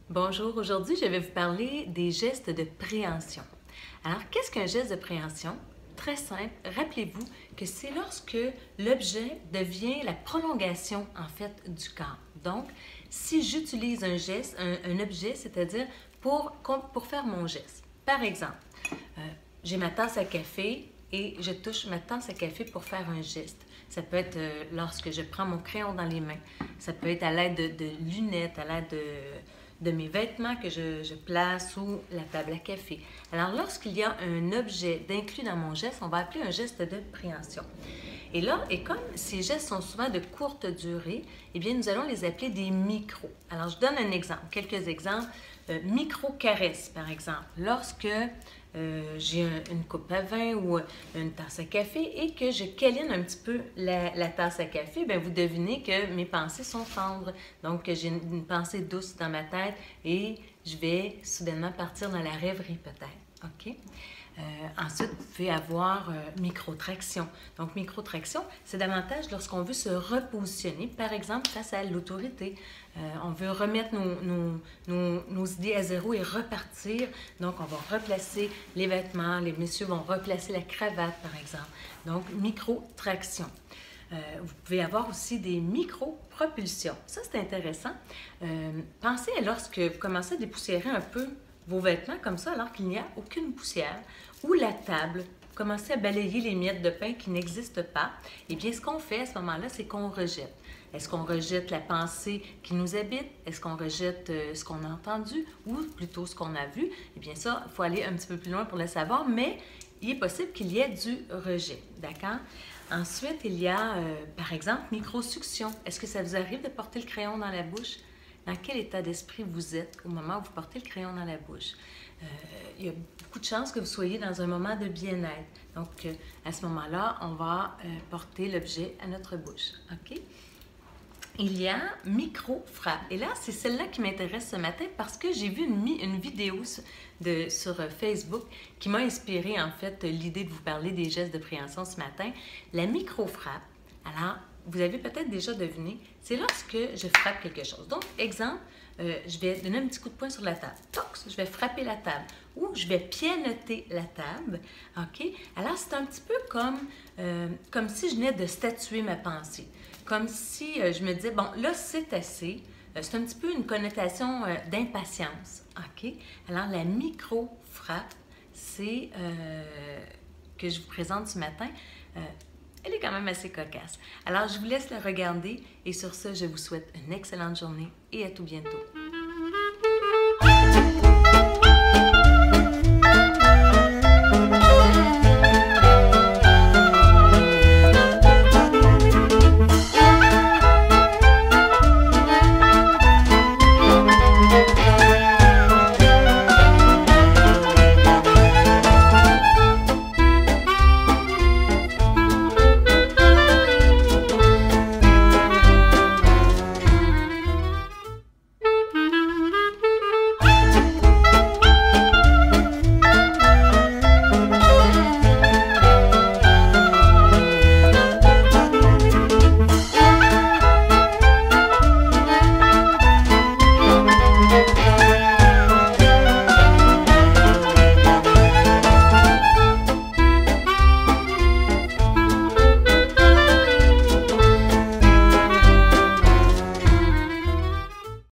Bonjour, aujourd'hui je vais vous parler des gestes de préhension. Alors, qu'est-ce qu'un geste de préhension? Très simple, rappelez-vous que c'est lorsque l'objet devient la prolongation en fait du corps. Donc, si j'utilise un geste, un objet, c'est-à-dire pour faire mon geste. Par exemple, j'ai ma tasse à café et je touche ma tasse à café pour faire un geste. Ça peut être lorsque je prends mon crayon dans les mains. Ça peut être à l'aide de lunettes, à l'aide de mes vêtements que je place sous la table à café. Alors, lorsqu'il y a un objet d'inclus dans mon geste, on va appeler un geste de préhension. Et là, et comme ces gestes sont souvent de courte durée, eh bien, nous allons les appeler des micros. Alors, je donne un exemple, quelques exemples. Micro-caresse, par exemple. Lorsque j'ai une coupe à vin ou une tasse à café et que je câline un petit peu la tasse à café, bien, vous devinez que mes pensées sont tendres. Donc, j'ai une pensée douce dans ma tête et je vais soudainement partir dans la rêverie peut-être. OK? Ensuite, vous pouvez avoir microtraction. Donc, microtraction, c'est davantage lorsqu'on veut se repositionner, par exemple, face à l'autorité. On veut remettre nos idées à zéro et repartir. Donc, on va replacer les vêtements. Les messieurs vont replacer la cravate, par exemple. Donc, microtraction. Vous pouvez avoir aussi des micro-propulsions. Ça, c'est intéressant. Pensez à lorsque vous commencez à dépoussiérer un peu vos vêtements comme ça alors qu'il n'y a aucune poussière, ou la table, vous commencez à balayer les miettes de pain qui n'existent pas, eh bien, ce qu'on fait à ce moment-là, c'est qu'on rejette. Est-ce qu'on rejette la pensée qui nous habite? Est-ce qu'on rejette ce qu'on a entendu ou plutôt ce qu'on a vu? Eh bien, ça, il faut aller un petit peu plus loin pour le savoir, mais il est possible qu'il y ait du rejet, d'accord? Ensuite, il y a, par exemple, microsuccion. Est-ce que ça vous arrive de porter le crayon dans la bouche? Dans quel état d'esprit vous êtes au moment où vous portez le crayon dans la bouche? Il y a beaucoup de chances que vous soyez dans un moment de bien-être. Donc, à ce moment-là, on va porter l'objet à notre bouche. OK? Il y a micro-frappe. Et là, c'est celle-là qui m'intéresse ce matin parce que j'ai vu une vidéo sur Facebook qui m'a inspiré, en fait, l'idée de vous parler des gestes de préhension ce matin. La micro-frappe. Alors, vous avez peut-être déjà deviné, c'est lorsque je frappe quelque chose. Donc, exemple, je vais donner un petit coup de poing sur la table. Tox, je vais frapper la table. Ou je vais pianoter la table. OK? Alors, c'est un petit peu comme si je venais de statuer ma pensée. Comme si je me disais, bon, là, c'est assez. C'est un petit peu une connotation d'impatience. OK? Alors, la micro-frappe, c'est que je vous présente ce matin. Elle est quand même assez cocasse. Alors, je vous laisse la regarder et sur ce, je vous souhaite une excellente journée et à tout bientôt.